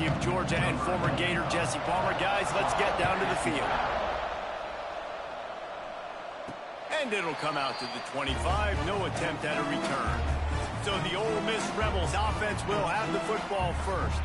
of Georgia and former Gator Jesse Palmer. Guys, let's get down to the field. And it'll come out to the 25. No attempt at a return. So the Ole Miss Rebels offense will have the football first.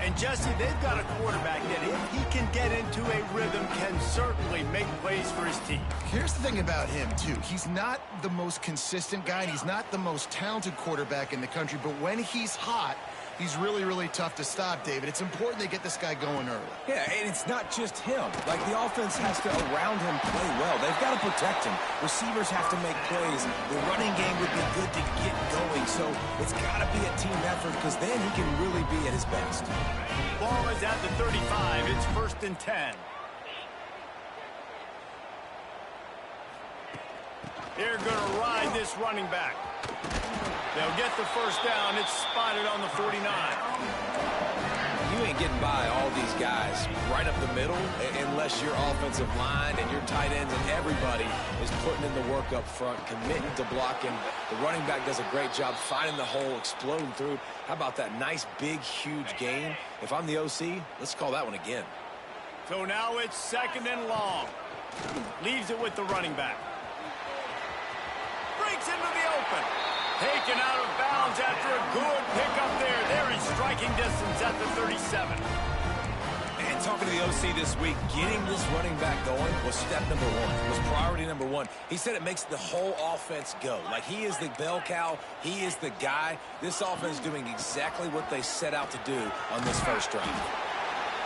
And Jesse, they've got a quarterback that if he can get into a rhythm can certainly make plays for his team. Here's the thing about him, too. He's not the most consistent guy, and he's not the most talented quarterback in the country, but when he's hot, he's really, really tough to stop, David. It's important they get this guy going early. Yeah, and it's not just him. Like, the offense has to, around him, play well. They've got to protect him. Receivers have to make plays. The running game would be good to get going. So it's got to be a team effort because then he can really be at his best. Ball is at the 35. It's 1st and 10. They're going to ride this running back. They'll get the first down. It's spotted on the 49. You ain't getting by all these guys right up the middle unless your offensive line and your tight ends and everybody is putting in the work up front, committing to blocking. The running back does a great job finding the hole, exploding through. How about that nice, big, huge gain? If I'm the OC, let's call that one again. So now it's 2nd and long. Leaves it with the running back. Breaks into the open. Taken out of bounds after a good pickup there. They're in striking distance at the 37. And talking to the OC this week, getting this running back going was step number one, was priority number one. He said it makes the whole offense go. Like, he is the bell cow. He is the guy. This offense is doing exactly what they set out to do on this first drive.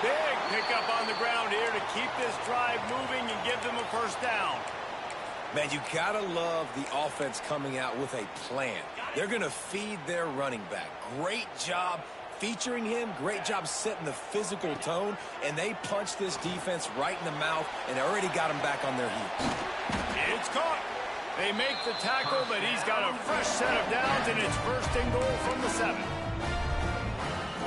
Big pickup on the ground here to keep this drive moving and give them a first down. Man, you gotta love the offense coming out with a plan. They're gonna feed their running back. Great job featuring him. Great job setting the physical tone. And they punched this defense right in the mouth and already got him back on their heels. It's caught. They make the tackle, but he's got a fresh set of downs, and it's 1st and goal from the 7.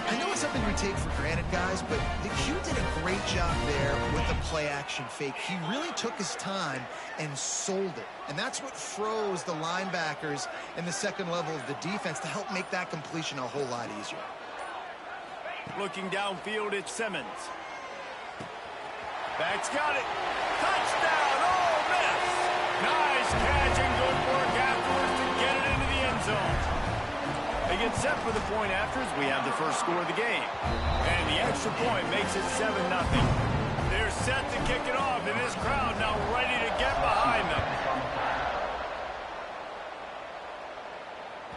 I know it's something we take for granted, guys, but the Q did a great job there with the play-action fake. He really took his time and sold it. And that's what froze the linebackers in the second level of the defense to help make that completion a whole lot easier. Looking downfield, it's Simmons. Back's got it. Touchdown, Ole Miss! Nice catch and good work afterwards to get it into the end zone. They get set for the point after as we have the first score of the game. And the extra point makes it 7-0. They're set to kick it off, and this crowd now ready to get behind them.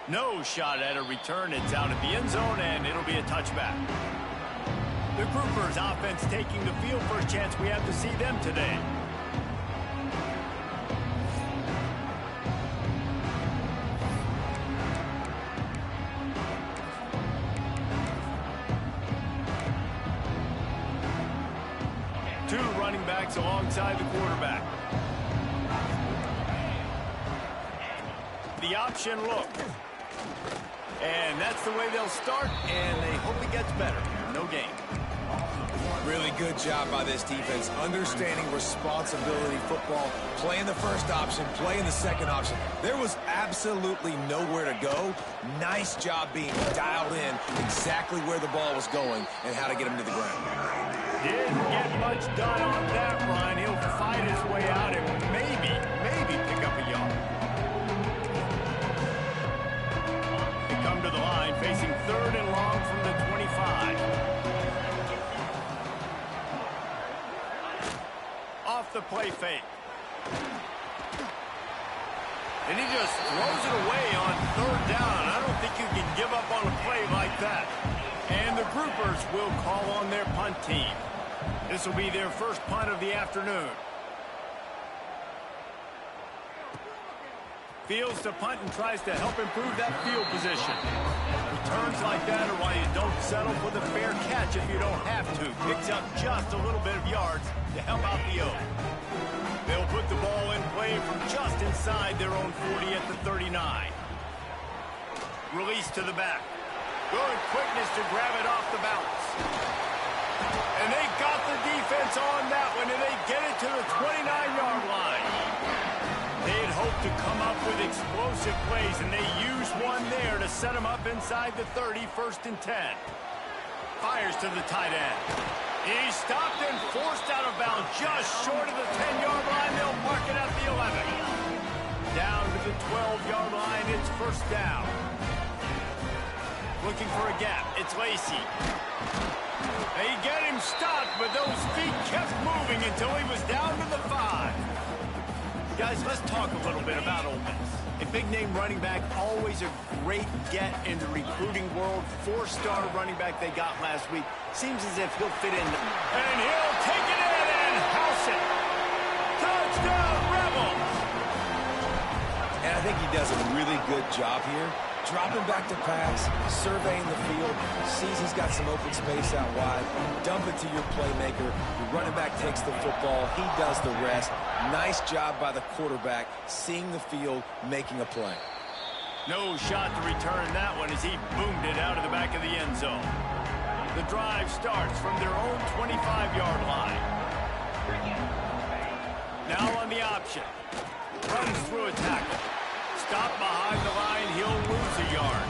No shot at a return. It's out of the end zone, and it'll be a touchback. The Groupers offense taking the field. First chance we have to see them today. Two running backs alongside the quarterback. The option look. And that's the way they'll start, and they hope it gets better. No gain. Really good job by this defense, understanding responsibility football, playing the first option, playing the second option. There was absolutely nowhere to go. Nice job being dialed in exactly where the ball was going and how to get him to the ground. Didn't get much done on that run. He'll fight his way out and maybe pick up a yard. They come to the line facing 3rd and long from the 25. Off the play fake. And he just throws it away on 3rd down. I don't think you can give up on a play like that. And the Groupers will call on their punt team. This will be their first punt of the afternoon. Fields to punt and tries to help improve that field position. Returns like that are why you don't settle for the fair catch if you don't have to. Picks up just a little bit of yards to help out the Oak. They'll put the ball in play from just inside their own 40 at the 39. Release to the back. Good quickness to grab it off the bounce. And they got the defense on that one, and they get it to the 29-yard line. They'd hoped to come up with explosive plays, and they used one there to set them up inside the 30, 1st and 10. fires to the tight end. He's stopped and forced out of bounds just short of the 10-yard line. They'll mark it at the 11. Down to the 12-yard line. It's first down. Looking for a gap. It's Lacey. They get him stopped, but those feet kept moving until he was down to the 5. Guys, let's talk a little bit about Ole Miss. A big-name running back, always a great get in the recruiting world. 4-star running back they got last week. Seems as if he'll fit in. And he'll take it in and house it. Touchdown, Rebels! And I think he does a really good job here. Dropping back to pass, surveying the field, sees he's got some open space out wide, dump it to your playmaker. Your running back takes the football, he does the rest. Nice job by the quarterback, seeing the field, making a play. No shot to return that one as he boomed it out of the back of the end zone. The drive starts from their own 25-yard line. Now on the option. Runs through a tackle. Stop behind the line, he'll lose a yard.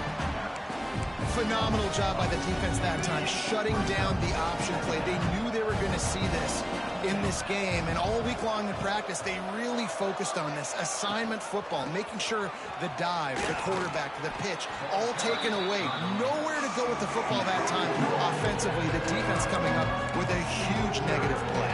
Phenomenal job by the defense that time, shutting down the option play. They knew they were going to see this in this game, and all week long in practice, they really focused on this. Assignment football, making sure the dive, the quarterback, the pitch, all taken away. Nowhere to go with the football that time. Offensively, the defense coming up with a huge negative play.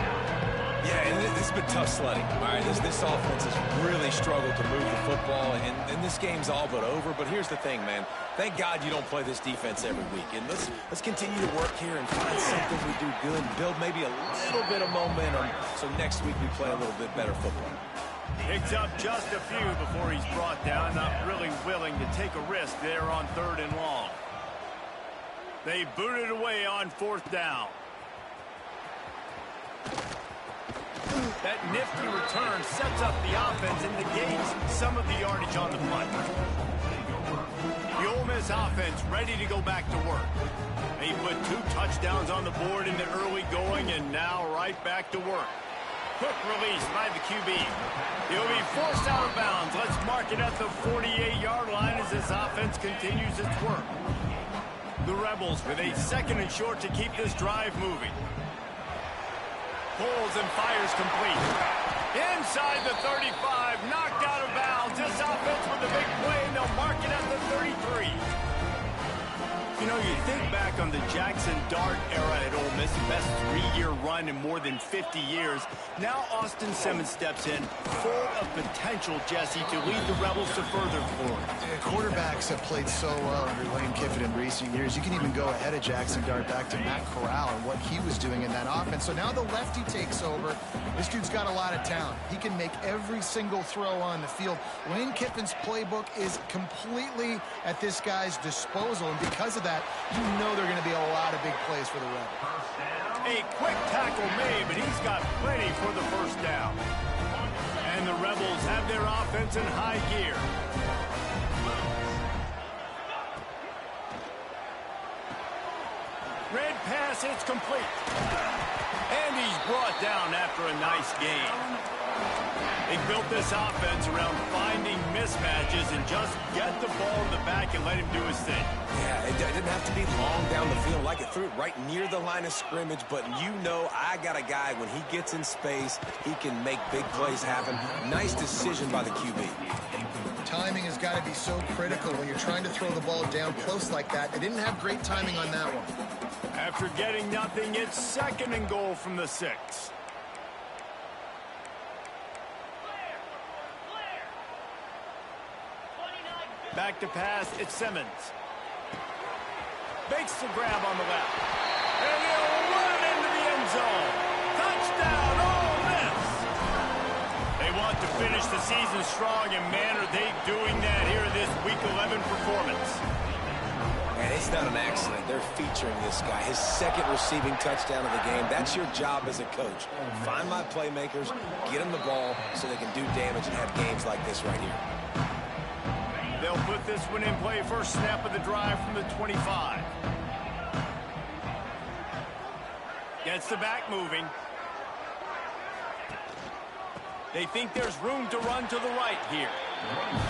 Yeah, and this has been tough sledding. All right, this offense has really struggled to move the football, and this game's all but over. But here's the thing, man. Thank God you don't play this defense every week. And let's continue to work here and find something we do good and build maybe a little bit of momentum so next week we play a little bit better football. Picks up just a few before he's brought down. Not really willing to take a risk there on 3rd and long. They boot it away on 4th down. That nifty return sets up the offense and negates some of the yardage on the play. The Ole Miss offense ready to go back to work. They put 2 touchdowns on the board in the early going and now right back to work. Quick release by the QB. He'll be forced out of bounds. Let's mark it at the 48-yard line as this offense continues its work. The Rebels with a 2nd and short to keep this drive moving. Pulls and fires complete. Inside the 35, knocked out of bounds. This offense with a big play, and they'll mark it at the 33. You know, you think back on the Jackson Dart era at Ole Miss, the best 3-year run in more than 50 years. Now Austin Simmons steps in, full of potential, Jesse, to lead the Rebels to further glory. Quarterbacks have played so well under Lane Kiffin in recent years. You can even go ahead of Jackson Dart back to Matt Corral and what he was doing in that offense. So now the lefty takes over. This dude's got a lot of talent. He can make every single throw on the field. Lane Kiffin's playbook is completely at this guy's disposal, and because of that, you know there are going to be a lot of big plays for the Rebels. A quick tackle made, but he's got plenty for the first down. And the Rebels have their offense in high gear. Red pass, it's complete. And he's brought down after a nice gain. They built this offense around finding mismatches and just get the ball in the back and let him do his thing. Yeah, it didn't have to be long down the field. Like it threw it right near the line of scrimmage, but you know I got a guy, when he gets in space, he can make big plays happen. Nice decision by the QB. Timing has got to be so critical when you're trying to throw the ball down close like that. They didn't have great timing on that one. After getting nothing, it's 2nd and goal from the 6. Back to pass, it's Simmons. Makes the grab on the left. And he'll run into the end zone. Touchdown, Ole Miss! They want to finish the season strong, and man, are they doing that here in this Week 11 performance. And it's not an accident. They're featuring this guy. His 2nd receiving touchdown of the game. That's your job as a coach. Find my playmakers, get them the ball so they can do damage and have games like this right here. They'll put this one in play. First snap of the drive from the 25. Gets the back moving. They think there's room to run to the right here.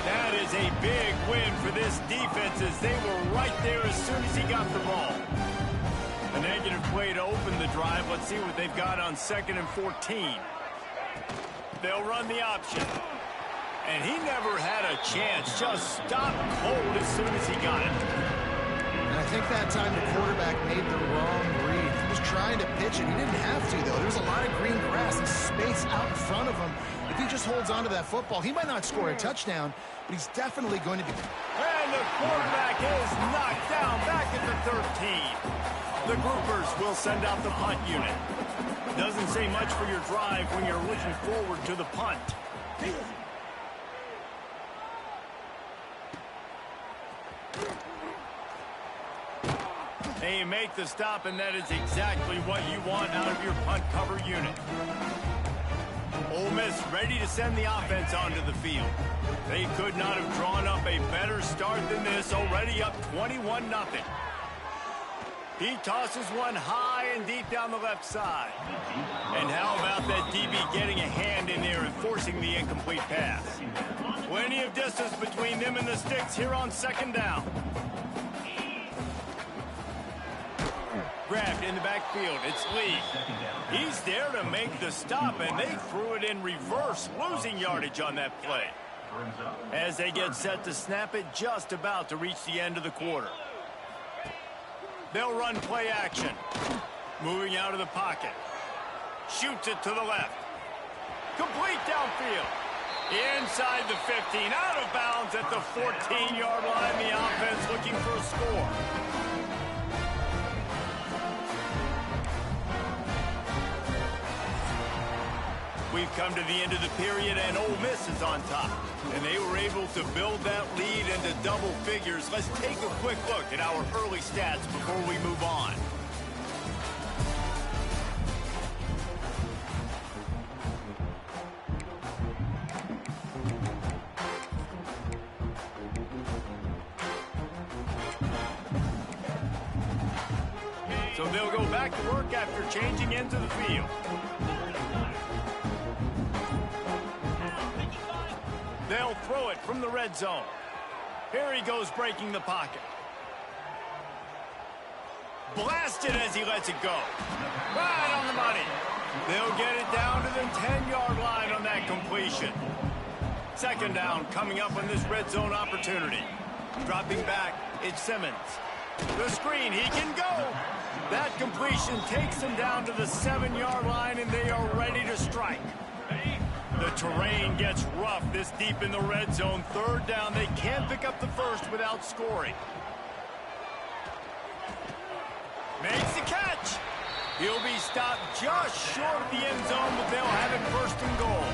That is a big win for this defense as they were right there as soon as he got the ball. And play to open the drive. Let's see what they've got on 2nd and 14. They'll run the option. And he never had a chance. Just stopped cold as soon as he got it. And I think that time the quarterback made the wrong read. He was trying to pitch it. He didn't have to, though. There's a lot of green grass and space out in front of him. If he just holds on to that football, he might not score a touchdown, but he's definitely going to be. And the quarterback is knocked down back at the 13. The groupers will send out the punt unit. Doesn't say much for your drive when you're looking forward to the punt. They make the stop, and that is exactly what you want out of your punt cover unit. Ole Miss ready to send the offense onto the field. They could not have drawn up a better start than this, already up 21-0. He tosses one high and deep down the left side. And how about that DB getting a hand in there and forcing the incomplete pass? Plenty of distance between them and the sticks here on 2nd down. Grabbed in the backfield. It's Lee. He's there to make the stop, and they threw it in reverse, losing yardage on that play. As they get set to snap it, just about to reach the end of the quarter. They'll run play action. Moving out of the pocket. Shoots it to the left. Complete downfield. Inside the 15. Out of bounds at the 14-yard line. The offense looking for a score. We've come to the end of the period, and Ole Miss is on top. And they were able to build that lead into double figures. Let's take a quick look at our early stats before we move on. So they'll go back to work after changing into the field. They'll throw it from the red zone. Here he goes, breaking the pocket. Blasted as he lets it go. Right on the money. They'll get it down to the 10-yard line on that completion. 2nd down coming up on this red zone opportunity. Dropping back, it's Simmons. The screen, he can go. That completion takes him down to the 7-yard line, and they are ready to strike. The terrain gets rough this deep in the red zone. 3rd down, they can't pick up the first without scoring. Makes the catch. He'll be stopped just short of the end zone, but they'll have it 1st and goal.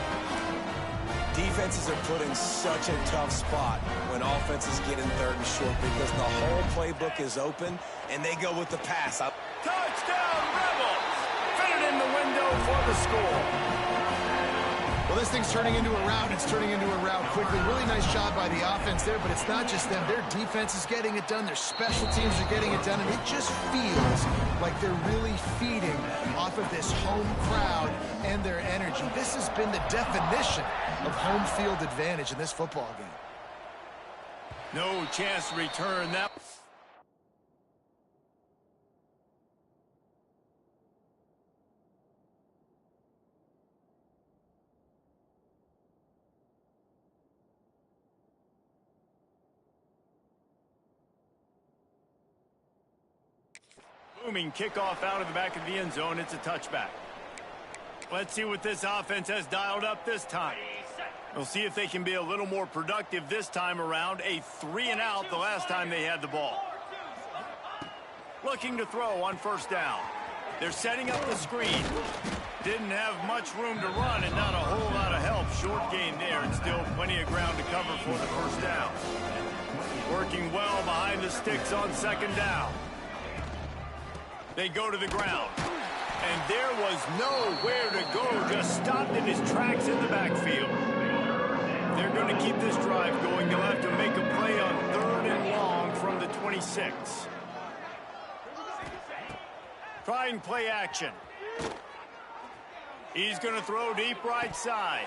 Defenses are put in such a tough spot when offenses get in 3rd and short because the whole playbook is open, and they go with the pass. Touchdown, Rebels! Fit it in the window for the score. Well, this thing's turning into a rout. It's turning into a rout quickly. Really nice job by the offense there, but it's not just them. Their defense is getting it done. Their special teams are getting it done, and it just feels like they're really feeding off of this home crowd and their energy. This has been the definition of home field advantage in this football game. No chance to return that. Booming kickoff out of the back of the end zone. It's a touchback. Let's see what this offense has dialed up this time. We'll see if they can be a little more productive this time around. A 3-and-out the last time they had the ball. Looking to throw on 1st down. They're setting up the screen. Didn't have much room to run and not a whole lot of help. Short gain there and still plenty of ground to cover for the 1st down. Working well behind the sticks on 2nd down. They go to the ground. And there was nowhere to go. Just stopped in his tracks in the backfield. They're going to keep this drive going. They'll have to make a play on 3rd and long from the 26. Trying play action. He's going to throw deep right side.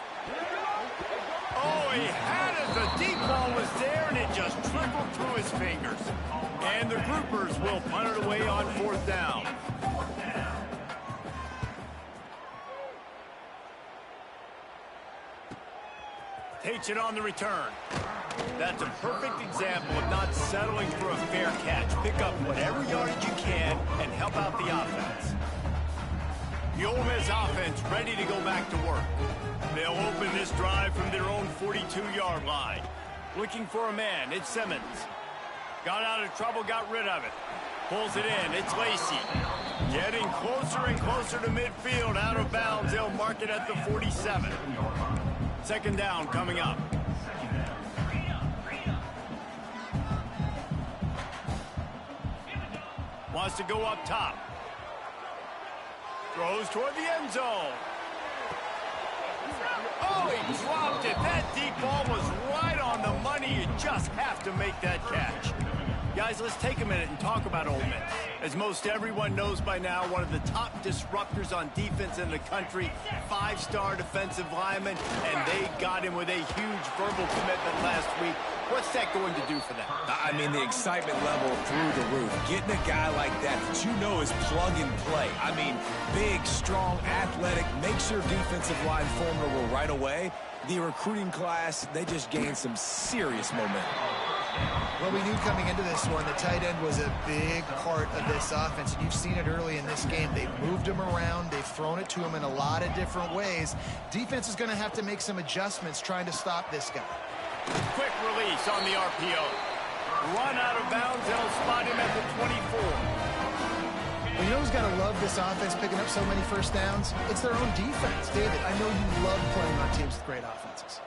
Oh, he had it. The deep ball was there, and it just trickled through his fingers. And the groupers will punt it away on 4th down. Takes it on the return. That's a perfect example of not settling for a fair catch. Pick up whatever yardage you can and help out the offense. The Ole Miss offense ready to go back to work. They'll open this drive from their own 42-yard line. Looking for a man. It's Simmons. Got out of trouble, got rid of it. Pulls it in. It's Lacey. Getting closer and closer to midfield. Out of bounds. They'll mark it at the 47. Second down coming up. Wants to go up top. Throws toward the end zone. Oh, he dropped it. That deep ball was right on the money. You just have to make that catch. Guys, let's take a minute and talk about Ole Miss. As most everyone knows by now, one of the top disruptors on defense in the country, 5-star defensive lineman, and they got him with a huge verbal commitment last week. What's that going to do for them? I mean, the excitement level through the roof. Getting a guy like that you know is plug and play. I mean, big, strong, athletic, makes your defensive line formidable right away. The recruiting class, they just gained some serious momentum. Well, we knew coming into this one the tight end was a big part of this offense, and you've seen it early in this game. They've moved him around. They've thrown it to him in a lot of different ways. Defense is going to have to make some adjustments trying to stop this guy. Quick release on the RPO. Run out of bounds. They'll spot him at the 24. Well, you know who's got to love this offense picking up so many first downs? It's their own defense. David, I know you love playing on teams with great offenses.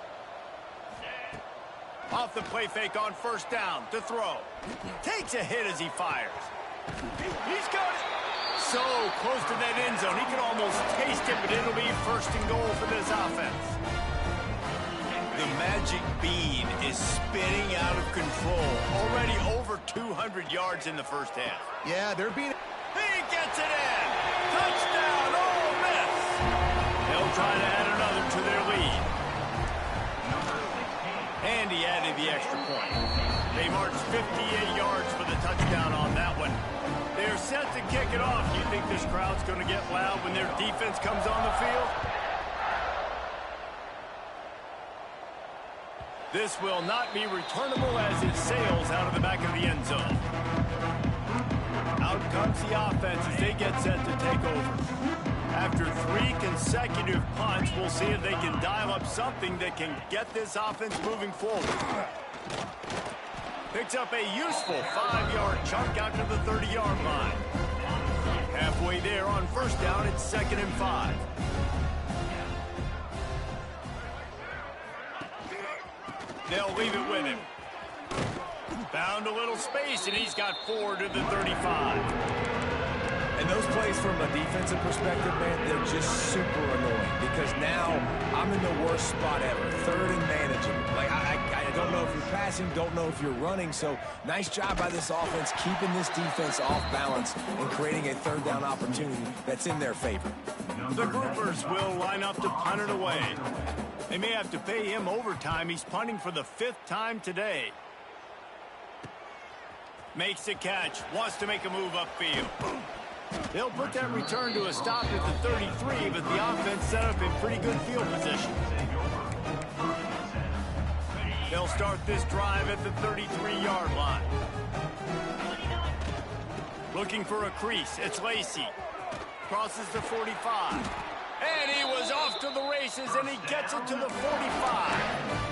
Off the play fake on first down to throw. Takes a hit as he fires. He's got it. So close to that end zone. He can almost taste it, but it'll be first and goal for this offense. The magic bean is spinning out of control. Already over 200 yards in the first half. Yeah, they're being... He gets it in. Touchdown, Ole Miss. They'll try to add another to their lead. And he added the extra point. They marched 58 yards for the touchdown on that one. They're set to kick it off. You think this crowd's going to get loud when their defense comes on the field? This will not be returnable as it sails out of the back of the end zone. Out comes the offense as they get set to take over. After 3 consecutive punts, we'll see if they can dial up something that can get this offense moving forward. Picks up a useful 5-yard chunk out to the 30-yard line. Halfway there on first down, it's 2nd and 5. They'll leave it with him. Found a little space, and he's got 4 to the 35. And those plays from a defensive perspective, man, they're just super annoying because now I'm in the worst spot ever, 3rd and manageable. Like, I don't know if you're passing, don't know if you're running, so nice job by this offense keeping this defense off balance and creating a 3rd down opportunity that's in their favor. The groupers will line up to punt it away. They may have to pay him overtime. He's punting for the 5th time today. Makes the catch, wants to make a move upfield. They'll put that return to a stop at the 33, but the offense set up in pretty good field position. They'll start this drive at the 33-yard line. Looking for a crease. It's Lacey. Crosses the 45. And he was off to the races, and he gets it to the 45.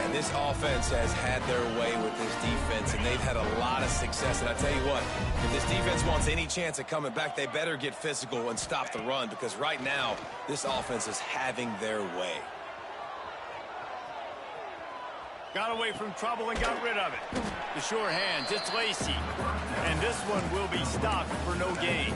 And this offense has had their way with this defense, and they've had a lot of success. And I tell you what, if this defense wants any chance of coming back, they better get physical and stop the run, because right now, this offense is having their way. Got away from trouble and got rid of it. The sure hands, it's Lacey. And this one will be stopped for no gain.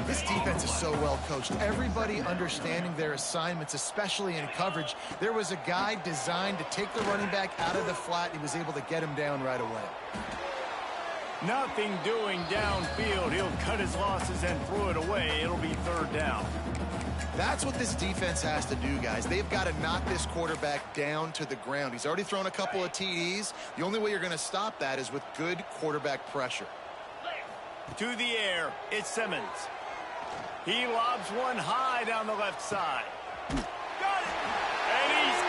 This defense is so well coached. Everybody understanding their assignments, especially in coverage. There was a guy designed to take the running back out of the flat. He was able to get him down right away. Nothing doing downfield. He'll cut his losses and throw it away. It'll be 3rd down. That's what this defense has to do, guys. They've got to knock this quarterback down to the ground. He's already thrown a couple of TDs. The only way you're going to stop that is with good quarterback pressure. To the air, it's Simmons. He lobs one high down the left side. Got it! And he's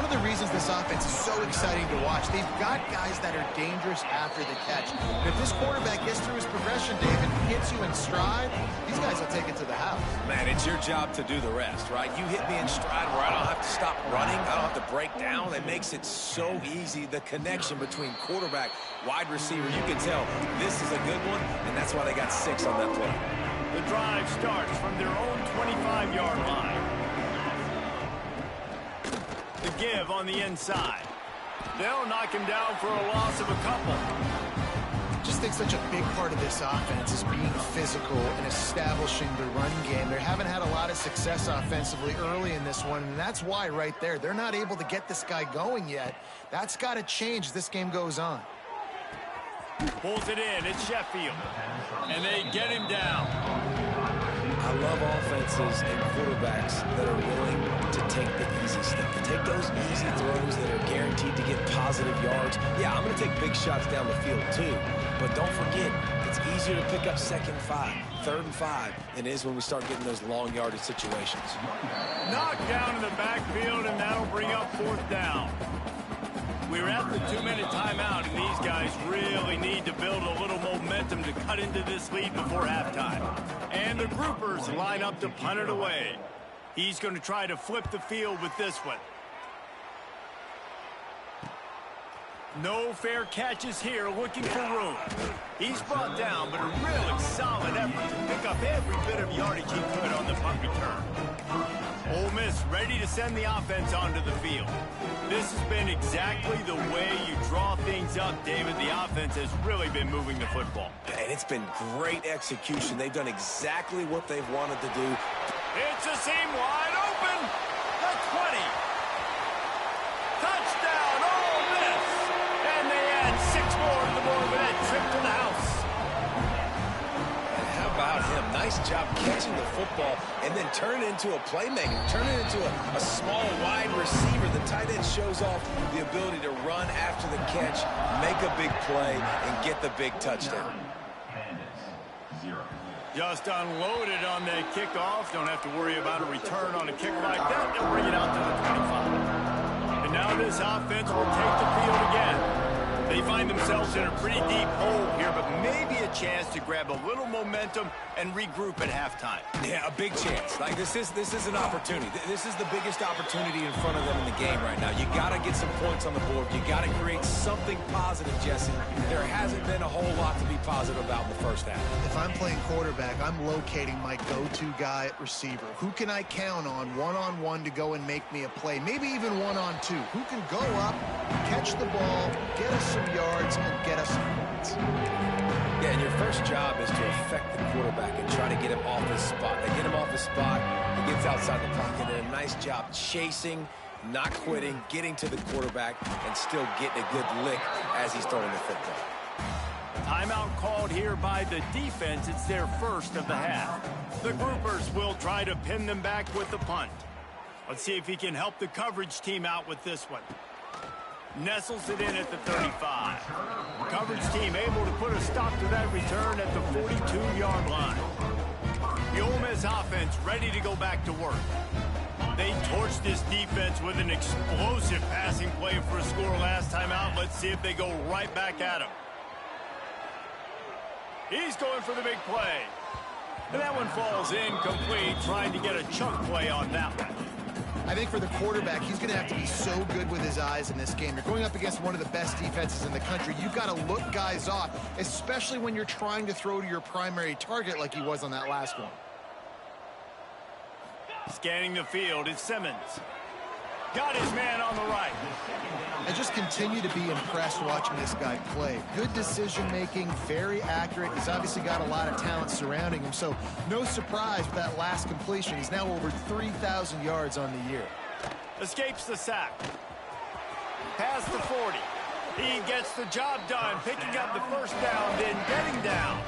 of the reasons this offense is so exciting to watch. They've got guys that are dangerous after the catch. And if this quarterback gets through his progression, David, hits you in stride, these guys will take it to the house. Man, it's your job to do the rest, right? You hit me in stride where I don't have to stop running. I don't have to break down. It makes it so easy. The connection between quarterback, wide receiver, you can tell this is a good one, and that's why they got 6 on that play. The drive starts from their own 25-yard line. The give on the inside. They'll knock him down for a loss of a couple. I just think such a big part of this offense is being physical and establishing the run game. They haven't had a lot of success offensively early in this one, and that's why right there, they're not able to get this guy going yet. That's got to change as this game goes on. Pulls it in. It's Sheffield. And they get him down. I love offenses and quarterbacks that are willing to take the easy stuff, to take those easy throws that are guaranteed to get positive yards. Yeah, I'm going to take big shots down the field too, but don't forget, it's easier to pick up 2nd and 5, 3rd and 5 than it is when we start getting those long yardage situations. Knocked down in the backfield, and that'll bring up 4th down. We're at the 2-minute timeout, and these guys really need to build a little momentum to cut into this lead before halftime. And the groupers line up to punt it away. He's going to try to flip the field with this one. No fair catches here, looking for room. He's brought down, but a really solid effort to pick up every bit of yardage he could on the punt return. Ole Miss ready to send the offense onto the field. This has been exactly the way you draw things up, David. The offense has really been moving the football. And it's been great execution. They've done exactly what they've wanted to do. It's a seam wide open. The 20. Touchdown, Ole Miss. And they add 6 more to the board with that trip to the house. And how about him? Nice job catching the football and then turn it into a playmaker. Turn it into a small wide receiver. The tight end shows off the ability to run after the catch, make a big play, and get the big touchdown. Just unloaded on that kickoff. Don't have to worry about a return on a kick like that. They'll bring it out to the 25. And now this offense will take the field again. They find themselves in a pretty deep hole here, but maybe a chance to grab a little momentum and regroup at halftime. Yeah, a big chance. Like this is an opportunity. This is the biggest opportunity in front of them in the game right now. You got to get some points on the board. You got to create something positive, Jesse. There hasn't been a whole lot to be positive about in the first half. If I'm playing quarterback, I'm locating my go-to guy at receiver. Who can I count on one-on-one to go and make me a play? Maybe even one-on-two. Who can go up, catch the ball, get us some yards, and get us some points? Yeah, and your first job is to affect the quarterback and try to get him off his spot. They get him off his spot, he gets outside the pocket, and a nice job chasing, not quitting, getting to the quarterback, and still getting a good lick as he's throwing the football. Timeout called here by the defense. It's their first of the half. The groupers will try to pin them back with the punt. Let's see if he can help the coverage team out with this one. Nestles it in at the 35. Coverage team able to put a stop to that return at the 42-yard line. The Ole Miss offense ready to go back to work. They torched this defense with an explosive passing play for a score last time out. Let's see if they go right back at him. He's going for the big play. And that one falls incomplete, trying to get a chunk play on that one. I think for the quarterback, he's going to have to be so good with his eyes in this game. You're going up against one of the best defenses in the country. You've got to look guys off, especially when you're trying to throw to your primary target like he was on that last one. Scanning the field, it's Simmons. Got his man on the right. I just continue to be impressed watching this guy play. Good decision-making, very accurate. He's obviously got a lot of talent surrounding him, so no surprise with that last completion. He's now over 3,000 yards on the year. Escapes the sack. Past the 40. He gets the job done, picking up the first down, then getting down.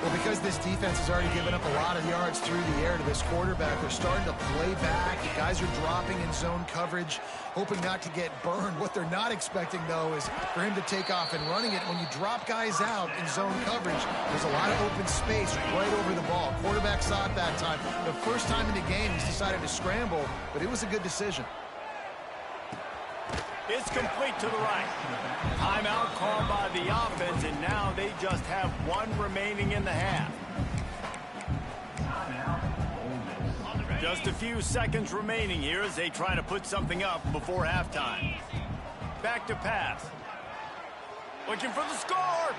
Well, because this defense has already given up a lot of yards through the air to this quarterback, they're starting to play back. The guys are dropping in zone coverage, hoping not to get burned. What they're not expecting, though, is for him to take off and running it. When you drop guys out in zone coverage, there's a lot of open space right over the ball. Quarterback saw it that time. The first time in the game, he's decided to scramble, but it was a good decision. It's complete to the right. Timeout called by the offense, and now they just have one remaining in the half. Just a few seconds remaining here as they try to put something up before halftime. Back to pass. Looking for the score.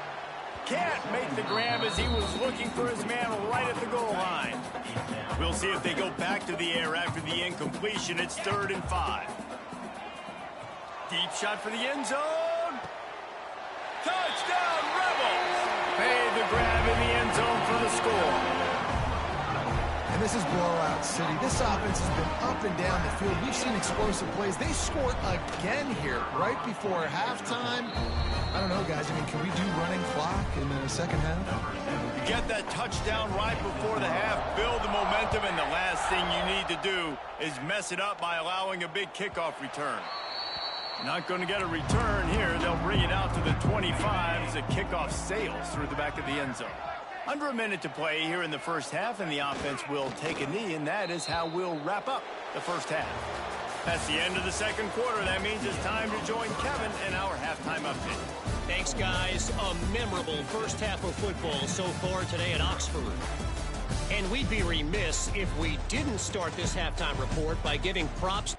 Can't make the grab as he was looking for his man right at the goal line. We'll see if they go back to the air after the incompletion. It's 3rd and 5. Deep shot for the end zone. Touchdown, Rebels! Made the grab in the end zone for the score. And this is blowout city. This offense has been up and down the field. We've seen explosive plays. They scored again here right before halftime. I don't know, guys. I mean, can we do running clock in the second half? Get that touchdown right before the half, build the momentum, and the last thing you need to do is mess it up by allowing a big kickoff return. Not going to get a return here. They'll bring it out to the 25 as the kickoff sails through the back of the end zone. Under a minute to play here in the first half, and the offense will take a knee, and that is how we'll wrap up the first half. That's the end of the second quarter. That means it's time to join Kevin and our halftime update. Thanks, guys. A memorable first half of football so far today at Oxford. And we'd be remiss if we didn't start this halftime report by giving props.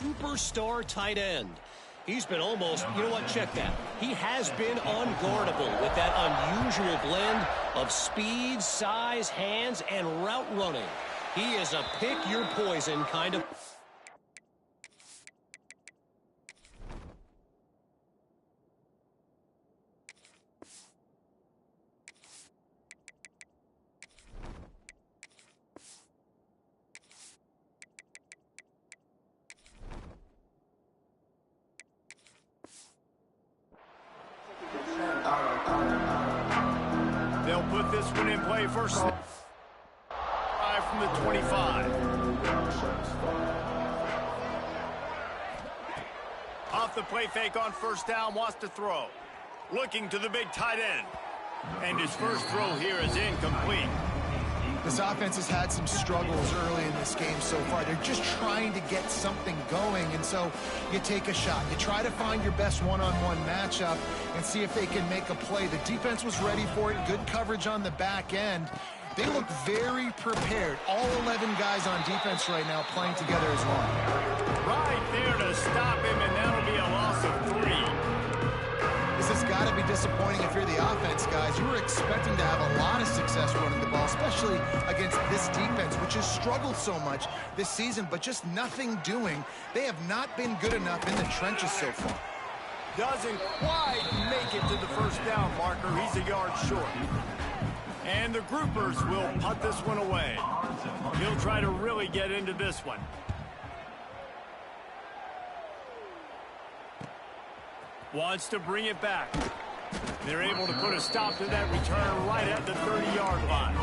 Superstar tight end. He's been almost, you know what, check that. He has been unguardable with that unusual blend of speed, size, hands, and route running. He is a pick-your-poison kind of... They'll put this one in play first. From the 25. Off the play fake on first down, wants to throw. Looking to the big tight end. And his first throw here is incomplete. This offense has had some struggles early in this game so far. They're just trying to get something going, and so you take a shot. You try to find your best one-on-one matchup and see if they can make a play. The defense was ready for it. Good coverage on the back end. They look very prepared. All 11 guys on defense right now playing together as one. Right there to stop him, and that'll be a loss of 3. This has got to be disappointing if you're the offense, guys. You were expecting to have a lot of success running the ball, especially against this defense, which has struggled so much this season, but just nothing doing. They have not been good enough in the trenches so far. Doesn't quite make it to the first down marker. He's a yard short. And the groupers will punt this one away. He'll try to really get into this one. Wants to bring it back. They're able to put a stop to that return right at the 30-yard line.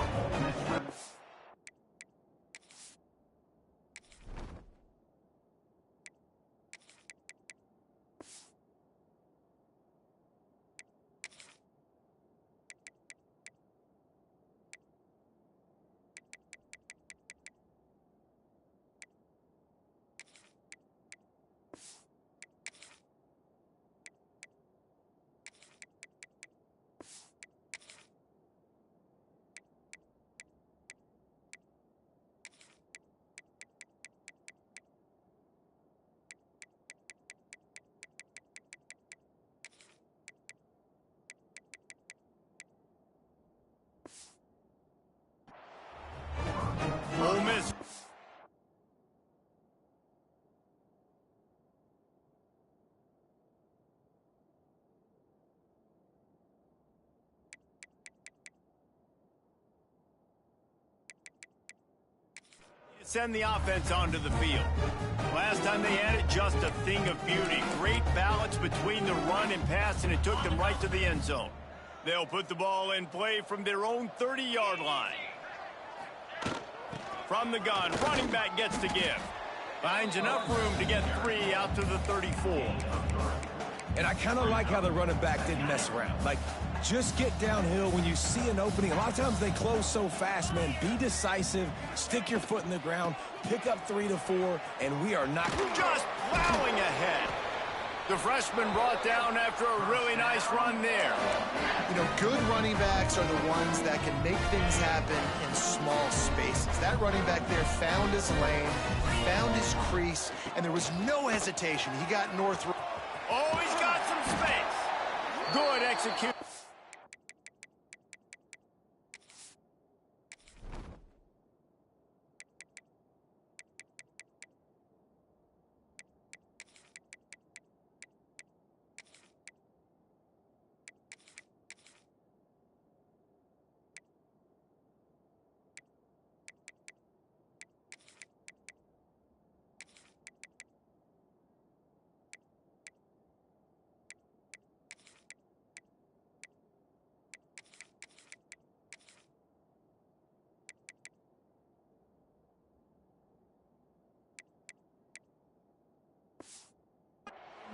send the offense onto the field. Last time they had it, just a thing of beauty. Great balance between the run and pass, and it took them right to the end zone. They'll put the ball in play from their own 30-yard line. From the gun, running back gets to give. Finds enough room to get 3 out to the 34. And I kind of like how the running back didn't mess around. Like, just get downhill when you see an opening. A lot of times they close so fast, man. Be decisive, stick your foot in the ground, pick up 3 to 4, and we are not just plowing ahead. The freshman brought down after a really nice run there. You know, good running backs are the ones that can make things happen in small spaces. That running back there found his lane, found his crease, and there was no hesitation. He got north. Oh, he's got some space. Good execution.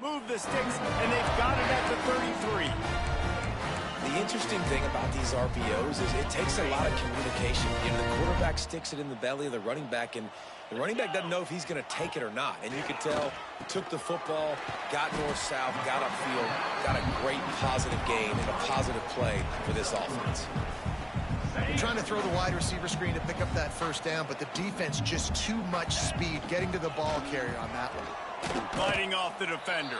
Move the sticks, and they've got it at the 33. The interesting thing about these RPOs is it takes a lot of communication. You know, the quarterback sticks it in the belly of the running back, and the running back doesn't know if he's going to take it or not. And you could tell he took the football, got north-south, got upfield, got a great positive gain and a positive play for this offense. They're trying to throw the wide receiver screen to pick up that first down, but the defense just too much speed getting to the ball carrier on that one. Fighting off the defender.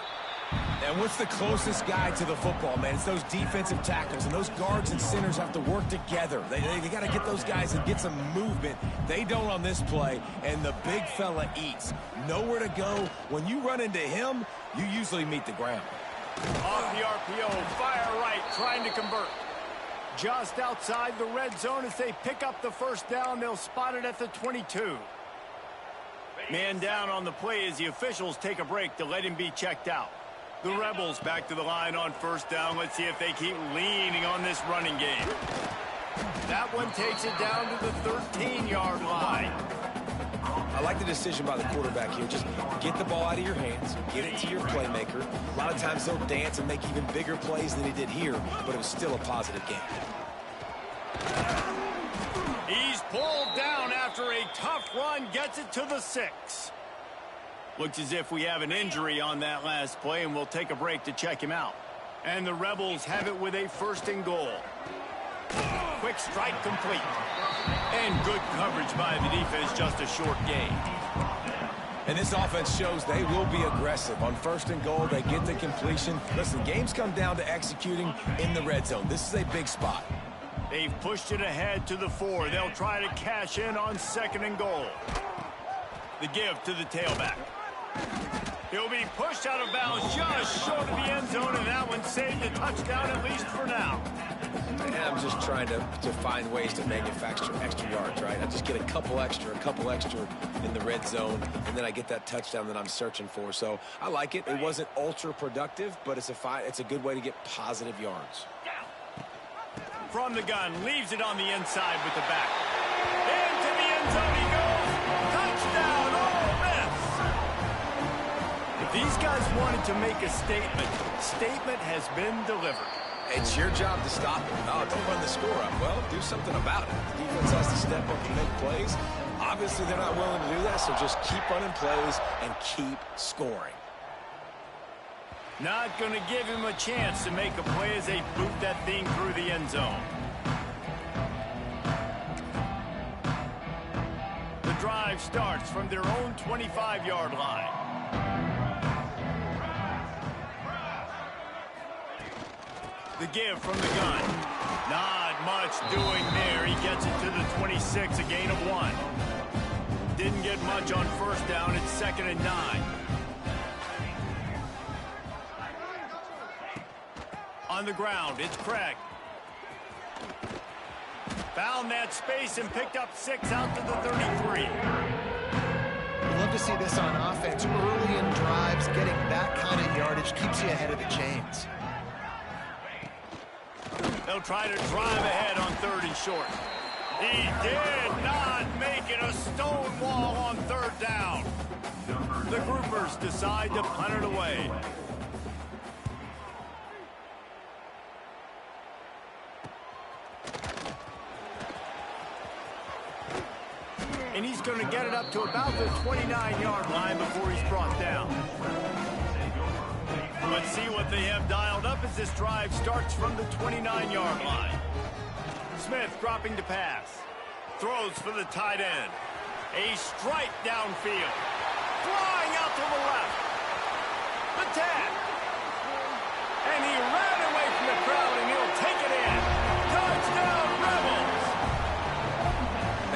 And what's the closest guy to the football, man? It's those defensive tackles, and those guards and centers have to work together. They got to get those guys and get some movement. They don't on this play, and the big fella eats. Nowhere to go. When you run into him, you usually meet the ground. Off the RPO, fire right, trying to convert. Just outside the red zone as they pick up the first down. They'll spot it at the 22. Man down on the play as the officials take a break to let him be checked out. The Rebels back to the line on first down. Let's see if they keep leaning on this running game. That one takes it down to the 13-yard line. I like the decision by the quarterback here. Just get the ball out of your hands, get it to your playmaker. A lot of times they'll dance and make even bigger plays than he did here, but it was still a positive game. He's pulled down after a tough run, gets it to the 6. Looks as if we have an injury on that last play, and we'll take a break to check him out. And the Rebels have it with a 1st and goal. Quick strike complete. And good coverage by the defense, just a short gain. And this offense shows they will be aggressive. On 1st and goal, they get the completion. Listen, games come down to executing in the red zone. This is a big spot. They've pushed it ahead to the 4. They'll try to cash in on 2nd and goal. The give to the tailback. He'll be pushed out of bounds just short of the end zone, and that one saved a touchdown at least for now. And I'm just trying to find ways to manufacture extra yards, right? I just get a couple extra in the red zone, and then I get that touchdown that I'm searching for. So I like it. It wasn't ultra productive, but it's a good way to get positive yards. From the gun, leaves it on the inside with the back. Into the end zone he goes. Touchdown, Ole Miss. If these guys wanted to make a statement has been delivered. It's your job to stop them. No, don't run the score up. Well, do something about it. The defense has to step up and make plays. Obviously, they're not willing to do that, so just keep running plays and keep scoring. Not going to give him a chance to make a play as they boot that thing through the end zone. The drive starts from their own 25-yard line. The give from the gun. Not much doing there. He gets it to the 26, a gain of 1. Didn't get much on first down. It's 2nd and 9. On the ground, it's Craig. Found that space and picked up 6 out to the 33. to see this on offense. Early in drives, getting that kind of yardage keeps you ahead of the chains. They'll try to drive ahead on 3rd and short. He did not make it a stone wall on 3rd down. The groupers decide to punt it away. And he's going to get it up to about the 29-yard line before he's brought down. Let's see what they have dialed up as this drive starts from the 29-yard line. Smith dropping to pass. Throws for the tight end. A strike downfield. Flying out to the left. The tag. And he ran away from the crowd, and he'll take it in. Touchdown, Rebels!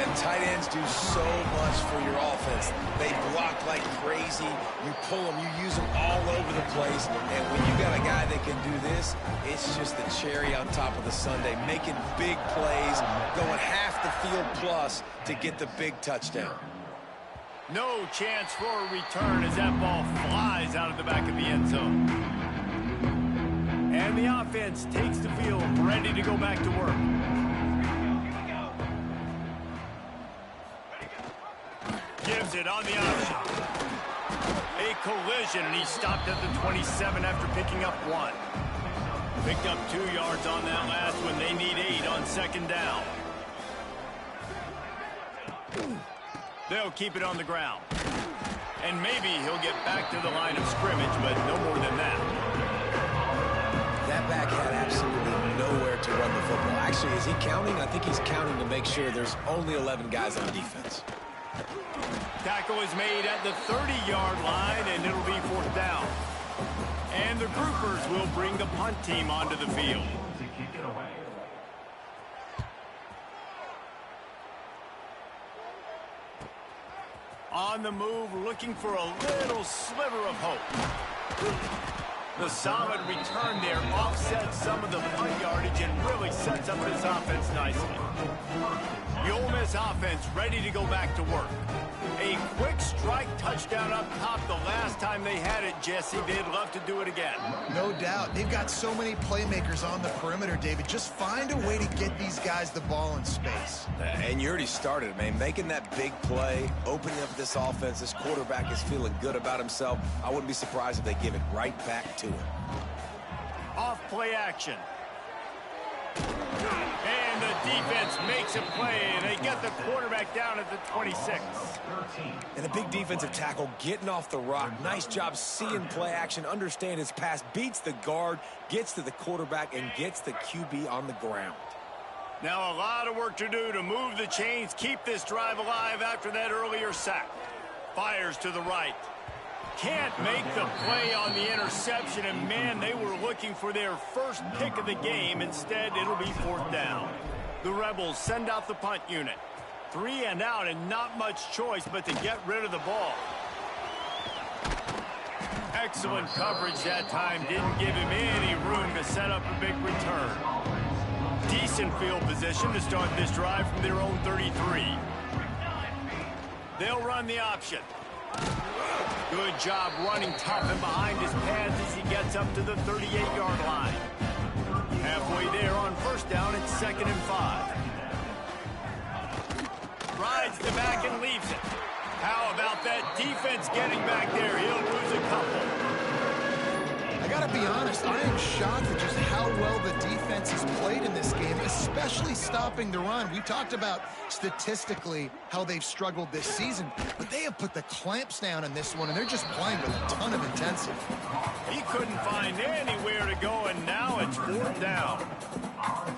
And tight ends do so much for your offense. They block like crazy. You pull them, you use them all over the place. And when you got a guy that can do this, it's just the cherry on top of the sundae, making big plays, going half the field plus to get the big touchdown. No chance for a return as that ball flies out of the back of the end zone. And the offense takes the field, ready to go back to work. Gives it on the option. A collision, and he stopped at the 27 after picking up 1. Picked up 2 yards on that last one. They need 8 on 2nd down. They'll keep it on the ground. And maybe he'll get back to the line of scrimmage, but no more than that. That back had absolutely nowhere to run the football. Actually, is he counting? I think he's counting to make sure there's only 11 guys on defense. Tackle is made at the 30-yard line, and it'll be 4th down. And the groupers will bring the punt team onto the field. On the move, looking for a little sliver of hope. The solid return there offsets some of the punt yardage and really sets up this offense nicely. The Ole Miss offense ready to go back to work. A quick strike touchdown up top the last time they had it, Jesse. They'd love to do it again. No doubt. They've got so many playmakers on the perimeter, David. Just find a way to get these guys the ball in space. And you already started, man. Making that big play, opening up this offense. This quarterback is feeling good about himself. I wouldn't be surprised if they give it right back to him. Off play action. And the defense makes a play, and they get the quarterback down at the 26. And a big defensive tackle getting off the rock. Nice job seeing play action, understand his pass, beats the guard, gets to the quarterback, and gets the QB on the ground. Now a lot of work to do to move the chains, keep this drive alive after that earlier sack. Fires to the right. Can't make the play on the interception, and man, they were looking for their first pick of the game. Instead, it'll be 4th down. The Rebels send out the punt unit. 3 and out, and not much choice but to get rid of the ball. Excellent coverage that time. Didn't give him any room to set up a big return. Decent field position to start this drive from their own 33. They'll run the option. Good job running tough and behind his pads as he gets up to the 38-yard line. Halfway there on 1st down, it's 2nd and 5. Rides the back and leaves it. How about that defense getting back there? He'll lose a couple. I got to be honest, I am shocked at just how well the defense has played in this game, especially stopping the run. We talked about statistically how they've struggled this season, but they have put the clamps down in this one, and they're just playing with a ton of intensity. He couldn't find anywhere to go, and now it's 4th down.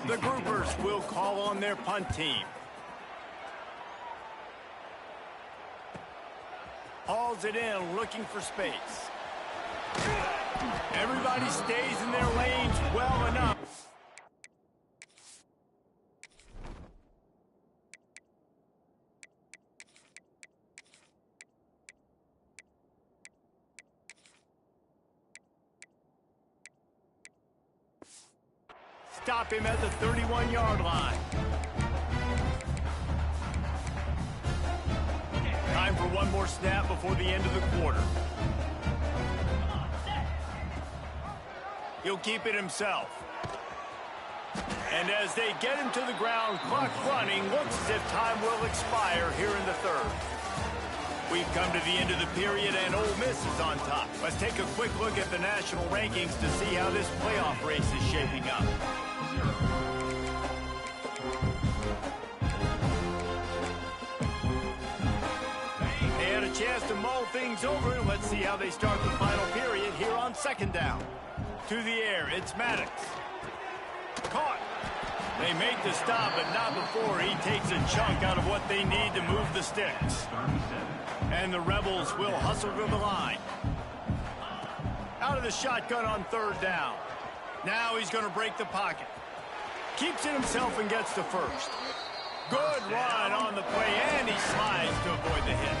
The groupers will call on their punt team. Hauls it in, looking for space. Everybody stays in their lanes well enough. Stop him at the 31-yard line. Time for for one more snap before the end of the quarter. He'll keep it himself. And as they get him to the ground, clock running, looks as if time will expire here in the third. We've come to the end of the period, and Ole Miss is on top. Let's take a quick look at the national rankings to see how this playoff race is shaping up. They had a chance to mull things over. Let's see how they start the final period here on second down. To the air, it's Maddox. Caught. They make the stop, but not before he takes a chunk out of what they need to move the sticks. And the Rebels will hustle to the line. Out of the shotgun on third down. Now he's going to break the pocket. Keeps it himself and gets to first. Good run on the play, and he slides to avoid the hit.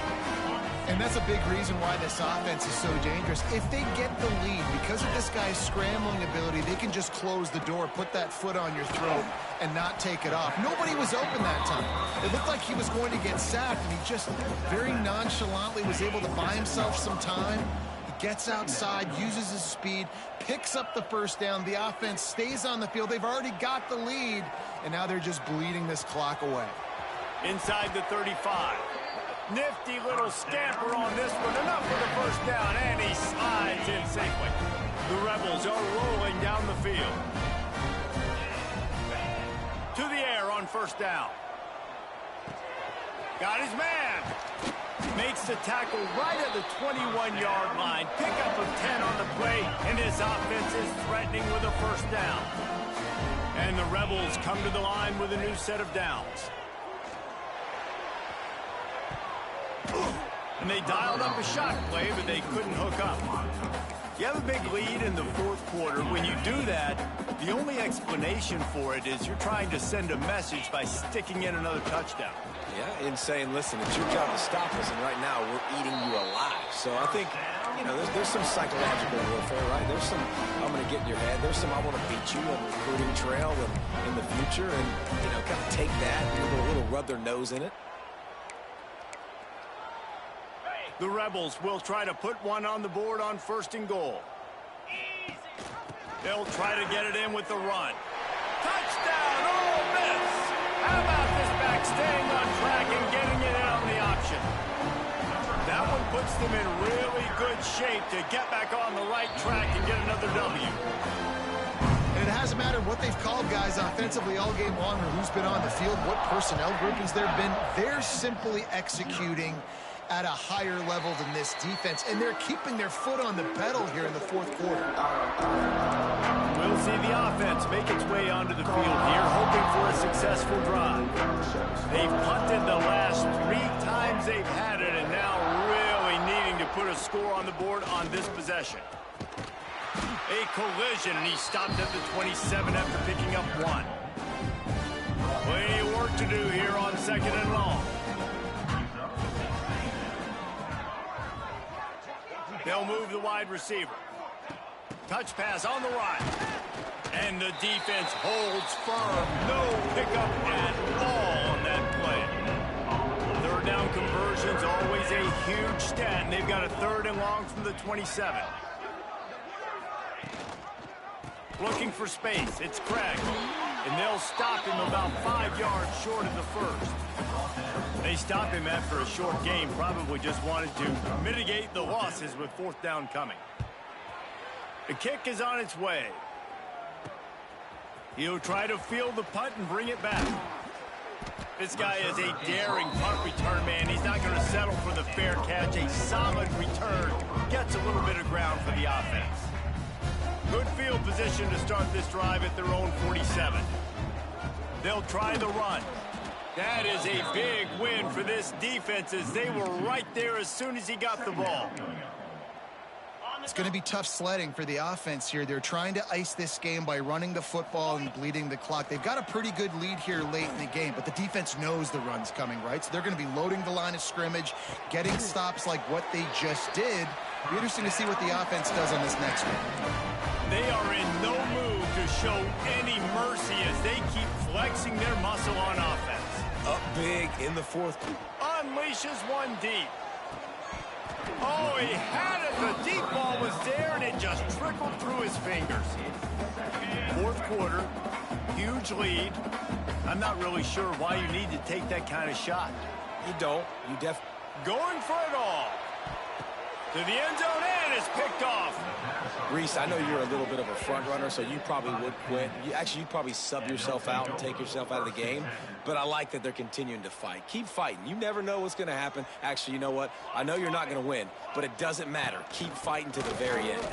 And that's a big reason why this offense is so dangerous. If they get the lead, because of this guy's scrambling ability, they can just close the door, put that foot on your throat, and not take it off. Nobody was open that time. It looked like he was going to get sacked, and he just very nonchalantly was able to buy himself some time. He gets outside, uses his speed, picks up the first down. The offense stays on the field. They've already got the lead, and now they're just bleeding this clock away. Inside the 35. Nifty little scamper on this one. Enough for the first down, and he slides in safely. The Rebels are rolling down the field. To the air on first down. Got his man. Makes the tackle right at the 21-yard line. Pickup of 10 on the play, and his offense is threatening with a first down. And the Rebels come to the line with a new set of downs. And they dialed up a shot play, but they couldn't hook up. You have a big lead in the fourth quarter. When you do that, the only explanation for it is you're trying to send a message by sticking in another touchdown. Yeah, and saying, listen, it's your job to stop us, and right now we're eating you alive. So I think, you know, there's some psychological warfare, right? There's some, I'm going to get in your head. There's some, I want to beat you on the recruiting trail in the future, and, you know, kind of take that and a little rub their nose in it. The Rebels will try to put one on the board on first and goal. They'll try to get it in with the run. Touchdown, Ole Miss! How about this back staying on track and getting it in on the option? That one puts them in really good shape to get back on the right track and get another W. And it hasn't mattered what they've called guys offensively all game long or who's been on the field, what personnel groupings there have been. They're simply executing at a higher level than this defense, and they're keeping their foot on the pedal here in the fourth quarter. We'll see the offense make its way onto the field here, hoping for a successful drive. They've punted the last 3 times they've had it, and now really needing to put a score on the board on this possession. A collision, and he stopped at the 27 after picking up 1. Plenty of work to do here on second and long. They'll move the wide receiver. Touch pass on the right. And the defense holds firm. No pickup at all on that play. Third down conversions, always a huge stat. And they've got a third and long from the 27. Looking for space. It's Craig. And they'll stop him about 5 yards short of the first. They stop him after a short game, probably just wanted to mitigate the losses with fourth down coming. The kick is on its way. He'll try to field the punt and bring it back. This guy is a daring punt return man. He's not going to settle for the fair catch. A solid return. Gets a little bit of ground for the offense. Good field position to start this drive at their own 47. They'll try the run. That is a big win for this defense as they were right there as soon as he got the ball. It's going to be tough sledding for the offense here. They're trying to ice this game by running the football and bleeding the clock. They've got a pretty good lead here late in the game, but the defense knows the run's coming, right? So they're going to be loading the line of scrimmage, getting stops like what they just did. It'll be interesting to see what the offense does on this next one. They are in no mood to show any mercy as they keep flexing their muscle on offense. Up big in the fourth. Unleashes one deep. Oh, he had it. The deep ball was there, and it just trickled through his fingers. Fourth quarter, huge lead. I'm not really sure why you need to take that kind of shot. You don't. Going for it all. To the end zone, and it's picked off. Reese, I know you're a little bit of a front runner, so you probably would quit. You'd probably sub yourself out and take yourself out of the game. But I like that they're continuing to fight. Keep fighting. You never know what's going to happen. Actually, you know what? I know you're not going to win, but it doesn't matter. Keep fighting to the very end.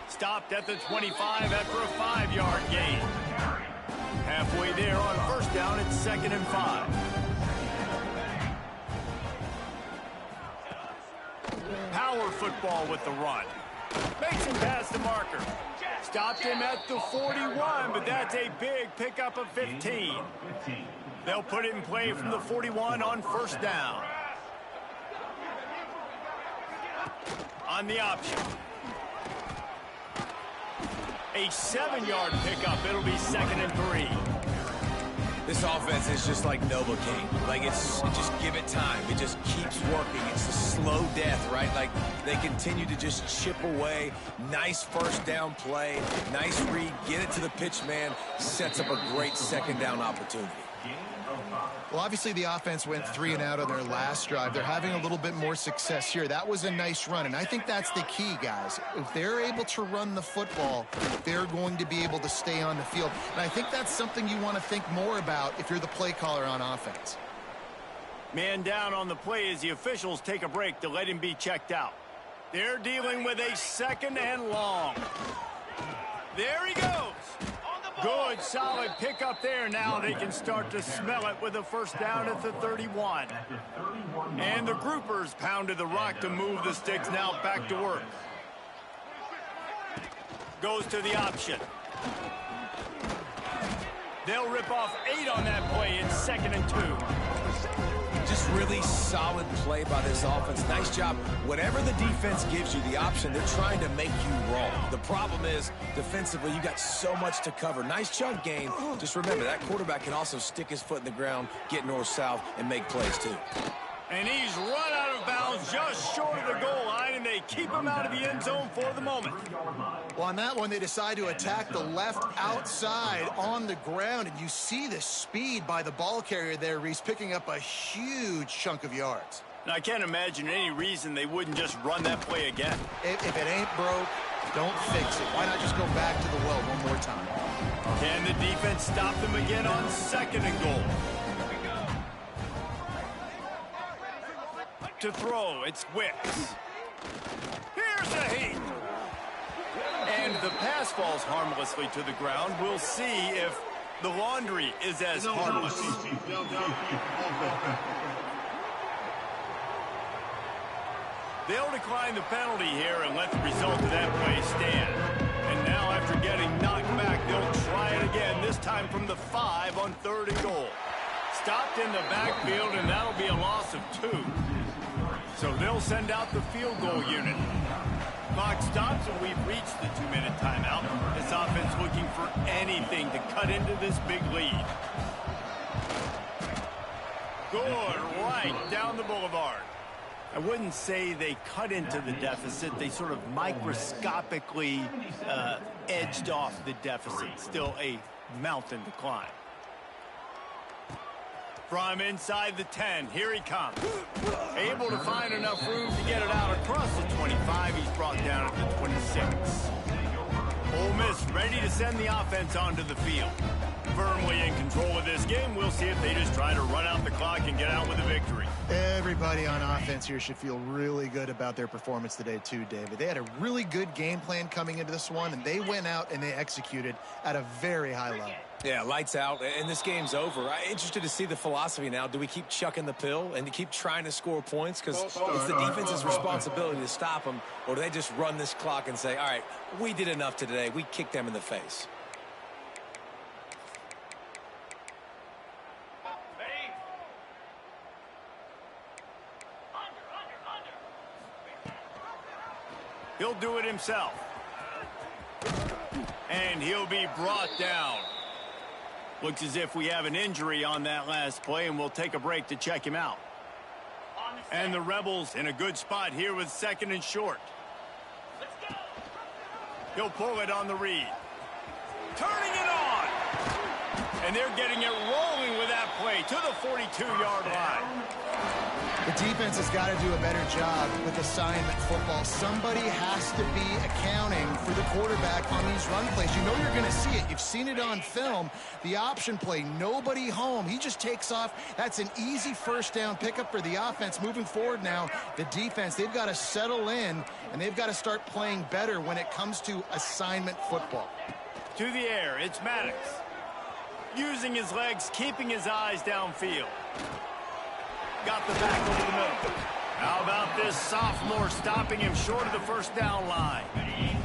Stopped at the 25 after a 5-yard gain. Halfway there on first down, it's 2nd and 5. Power football with the run. Makes him pass the marker. Stopped him at the 41, but that's a big pickup of 15. They'll put it in play from the 41 on first down. On the option. A 7-yard pickup. It'll be 2nd and 3. This offense is just like Novocaine. Like, just give it time. It just keeps working. It's a slow death, right? Like, they continue to just chip away. Nice first down play. Nice read. Get it to the pitch man. Sets up a great second down opportunity. Well, obviously the offense went 3 and out on their last drive. They're having a little bit more success here. That was a nice run, and I think that's the key, guys. If they're able to run the football, they're going to be able to stay on the field. And I think that's something you want to think more about if you're the play caller on offense. Man down on the play as the officials take a break to let him be checked out. They're dealing with a 2nd and long. There he goes. Good, solid pickup there. Now they can start to smell it with a first down at the 31. And the groupers pounded the rock to move the sticks now back to work. Goes to the option. They'll rip off 8 on that play. It's 2nd and 2. Just really solid play by this offense. Nice job. Whatever the defense gives you the option, they're trying to make you wrong. The problem is, defensively, you got so much to cover. Nice chunk gain. Just remember, that quarterback can also stick his foot in the ground, get north-south, and make plays too. And he's run out of bounds just short of the goal line, and they keep him out of the end zone for the moment. Well, on that one, they decide to attack the left outside on the ground, and you see the speed by the ball carrier there, Reese, picking up a huge chunk of yards. And I can't imagine any reason they wouldn't just run that play again. If it ain't broke, don't fix it. Why not just go back to the well one more time? Can the defense stop them again on 2nd and goal? To throw, it's Wicks. Here's the heat. And the pass falls harmlessly to the ground. We'll see if the laundry is as harmless. They'll decline the penalty here and let the result of that play stand. And now after getting knocked back, they'll try it again, this time from the 5 on 3rd and goal. Stopped in the backfield, and that'll be a loss of 2. So they'll send out the field goal unit. Clock stops, and we've reached the 2-minute timeout. This offense looking for anything to cut into this big lead. Good, right down the boulevard. I wouldn't say they cut into the deficit. They sort of microscopically edged off the deficit. Still a mountain to climb. From inside the 10, here he comes. Able to find enough room to get it out across the 25. He's brought down at the 26. Ole Miss ready to send the offense onto the field. Firmly in control of this game. We'll see if they just try to run out the clock and get out with a victory. Everybody on offense here should feel really good about their performance today too, David. They had a really good game plan coming into this one, and they went out and they executed at a very high level. Yeah, lights out, and this game's over. I'm interested to see the philosophy now. Do we keep chucking the pill and to keep trying to score points? Because it's the defense's responsibility to stop them, or do they just run this clock and say, all right, we did enough today. We kicked them in the face. He'll do it himself. And he'll be brought down. Looks as if we have an injury on that last play, and we'll take a break to check him out. And the Rebels in a good spot here with 2nd and short. He'll pull it on the read. Turning it on. And they're getting it rolling with that play to the 42-yard line. The defense has got to do a better job with assignment football. Somebody has to be accounting for the quarterback on these run plays. You know you're going to see it. You've seen it on film. The option play, nobody home. He just takes off. That's an easy first down pickup for the offense. Moving forward now, the defense, they've got to settle in, and they've got to start playing better when it comes to assignment football. To the air, it's Maddox. Using his legs, keeping his eyes downfield. Got the back over the middle. How about this sophomore stopping him short of the first down line?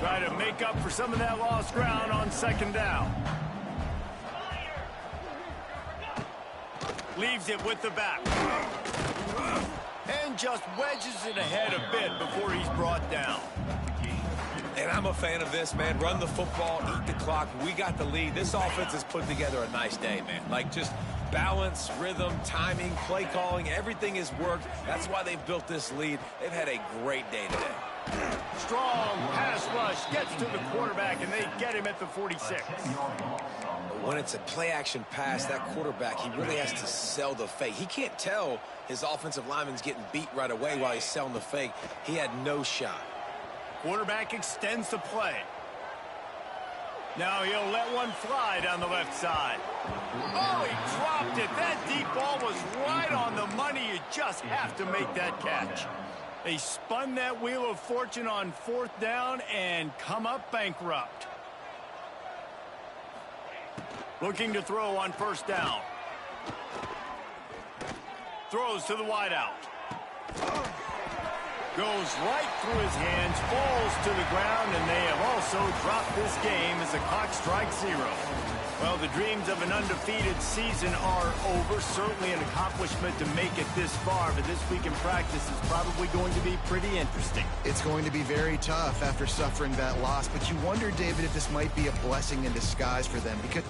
Try to make up for some of that lost ground on 2nd down. Leaves it with the back. And just wedges it ahead a bit before he's brought down. And I'm a fan of this, man. Run the football, eat the clock. We got the lead. This offense has put together a nice day, man. Like, just balance, rhythm, timing, play calling, everything has worked. That's why they've built this lead. They've had a great day today. Strong pass rush gets to the quarterback, and they get him at the 46. When it's a play-action pass, that quarterback, he really has to sell the fake. He can't tell his offensive lineman's getting beat right away while he's selling the fake. He had no shot. Quarterback extends the play. Now he'll let one fly down the left side. Oh, he dropped it. That deep ball was right on the money. You just have to make that catch. They spun that wheel of fortune on 4th down and come up bankrupt. Looking to throw on 1st down. Throws to the wideout. Goes right through his hands, falls to the ground, and they have also dropped this game as the clock strikes 0. Well, the dreams of an undefeated season are over. Certainly an accomplishment to make it this far, but this week in practice is probably going to be pretty interesting. It's going to be very tough after suffering that loss, but you wonder, David, if this might be a blessing in disguise for them, because